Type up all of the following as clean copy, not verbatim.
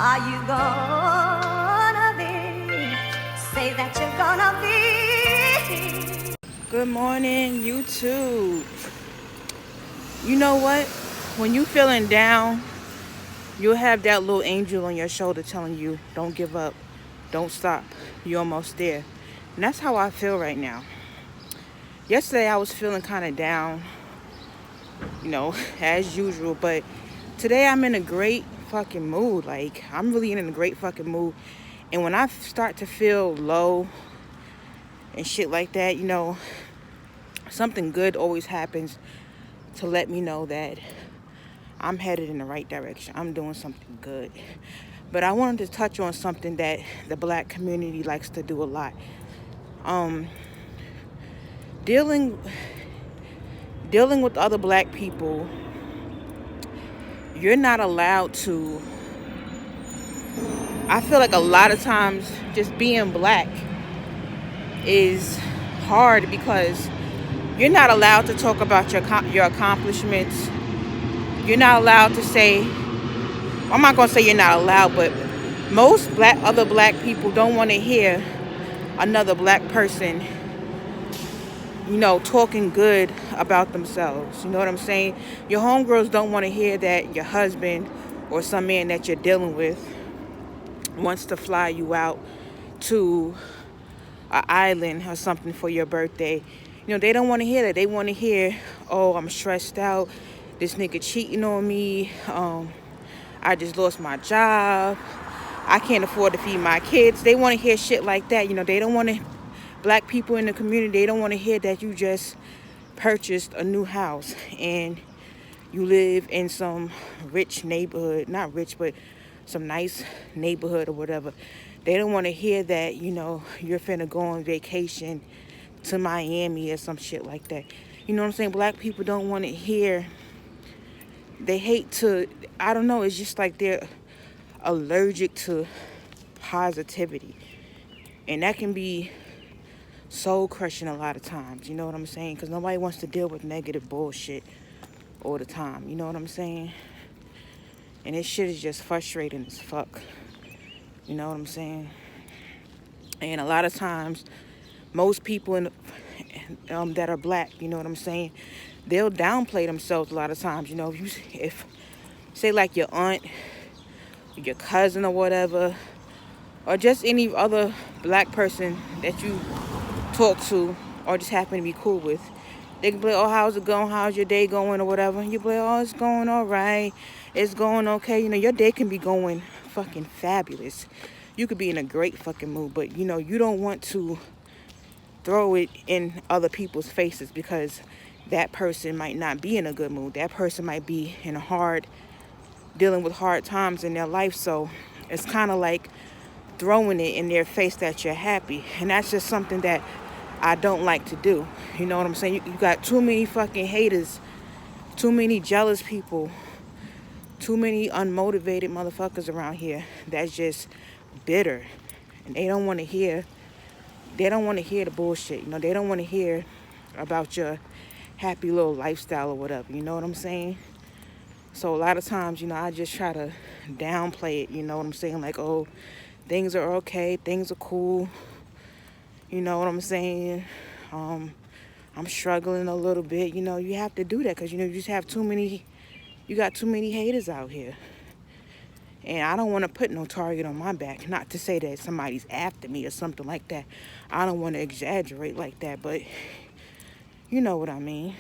Are you gonna be? Say that you're gonna be. Good morning, YouTube. You know what? When you feeling down, you'll have that little angel on your shoulder telling you, don't give up, don't stop, you're almost there. And that's how I feel right now. Yesterday I was feeling kind of down, as usual, but today I'm in a great fucking mood. Like, I'm really in a great fucking mood. And when I start to feel low and shit like that, something good always happens to let me know that I'm headed in the right direction. I'm doing something good. But I wanted to touch on something that the black community likes to do a lot. Dealing with other black people, you're not allowed to. I feel like a lot of times just being black is hard because you're not allowed to talk about your accomplishments. You're not allowed to say, I'm not going to say you're not allowed, but most other black people don't want to hear another black person, talking good about themselves. You know what I'm saying? Your homegirls don't want to hear that your husband or some man that you're dealing with wants to fly you out to an island or something for your birthday. They don't want to hear that. They want to hear, oh, I'm stressed out. This nigga cheating on me. I just lost my job. I can't afford to feed my kids. They want to hear shit like that. They don't want to, black people in the community, they don't want to hear that you just purchased a new house and you live in some rich neighborhood. Not rich, but some nice neighborhood or whatever. They don't want to hear that, you're finna go on vacation to Miami or some shit like that. You know what I'm saying? Black people don't want to hear. They hate to, I don't know, it's just like they're allergic to positivity. And that can be soul crushing a lot of times, you know what I'm saying? Because nobody wants to deal with negative bullshit all the time, you know what I'm saying? And this shit is just frustrating as fuck, you know what I'm saying? And a lot of times, most people that are black, you know what I'm saying, they'll downplay themselves a lot of times. If say like your aunt, your cousin or whatever, or just any other black person that you talk to or just happen to be cool with, they can be like, oh, how's it going? How's your day going or whatever? And you be like, oh, it's going all right. It's going okay. Your day can be going fucking fabulous. You could be in a great fucking mood, but you don't want to throw it in other people's faces because that person might not be in a good mood. That person might be dealing with hard times in their life. So it's kind of like throwing it in their face that you're happy. And that's just something that I don't like to do. You know what I'm saying? You got too many fucking haters, too many jealous people, too many unmotivated motherfuckers around here that's just bitter. And they don't want to hear the bullshit. They don't want to hear about your happy little lifestyle or whatever. You know what I'm saying? So a lot of times, I just try to downplay it. You know what I'm saying? Like, oh, things are okay. Things are cool. You know what I'm saying? I'm struggling a little bit. You have to do that because, you just have you got too many haters out here. And I don't want to put no target on my back. Not to say that somebody's after me or something like that. I don't want to exaggerate like that, but you know what I mean.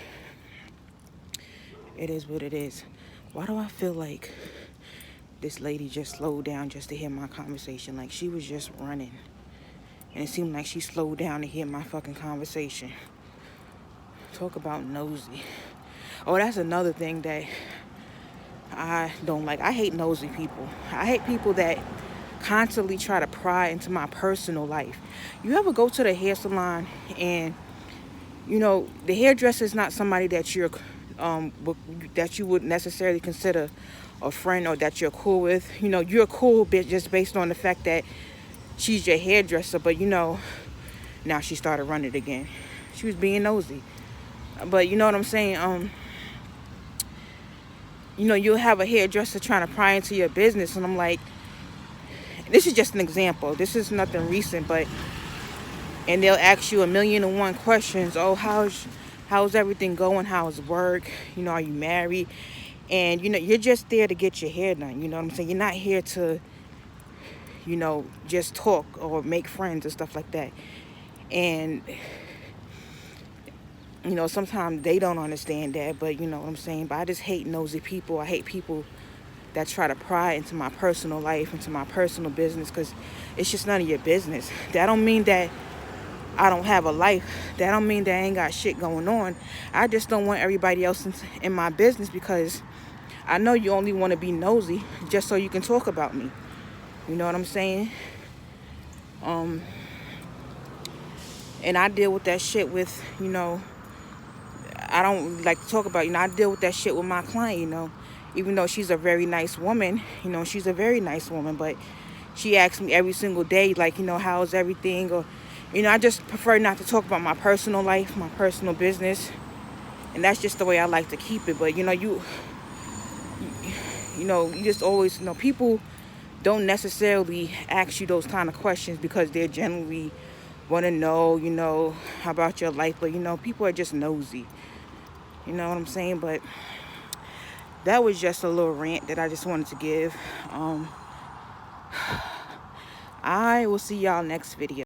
It is what it is. Why do I feel like this lady just slowed down just to hear my conversation? Like she was just running. And it seemed like she slowed down to hear my fucking conversation. Talk about nosy. Oh, that's another thing that I don't like. I hate nosy people. I hate people that constantly try to pry into my personal life. You ever go to the hair salon and, the hairdresser is not somebody that that you would necessarily consider a friend or that you're cool with. You're cool just based on the fact that she's your hairdresser, but now she started running again. She was being nosy. But you know what I'm saying? You'll have a hairdresser trying to pry into your business, and I'm like, This is just an example. This is nothing recent, but, and they'll ask you 1,000,001 questions. Oh, how's everything going? How's work? You know, are you married? And, you know, you're just there to get your hair done. You know what I'm saying? You're not here to, you know, just talk or make friends and stuff like that. And, you know, sometimes they don't understand that, but you know what I'm saying? But I just hate nosy people. I hate people that try to pry into my personal life, into my personal business, because it's just none of your business. That don't mean that I don't have a life. That don't mean that I ain't got shit going on. I just don't want everybody else in my business, because I know you only want to be nosy just so you can talk about me. You know what I'm saying? And I deal with that shit with, you know, I don't like to talk about, you know, I deal with that shit with my client, you know. Even though she's a very nice woman, you know, she's a very nice woman, but she asks me every single day, like, you know, how's everything? Or, you know, I just prefer not to talk about my personal life, my personal business. And that's just the way I like to keep it. But, you know, you just always, you know, people don't necessarily ask you those kind of questions because they generally want to know, you know, about your life. But, you know, people are just nosy. You know what I'm saying? But that was just a little rant that I just wanted to give. I will see y'all next video.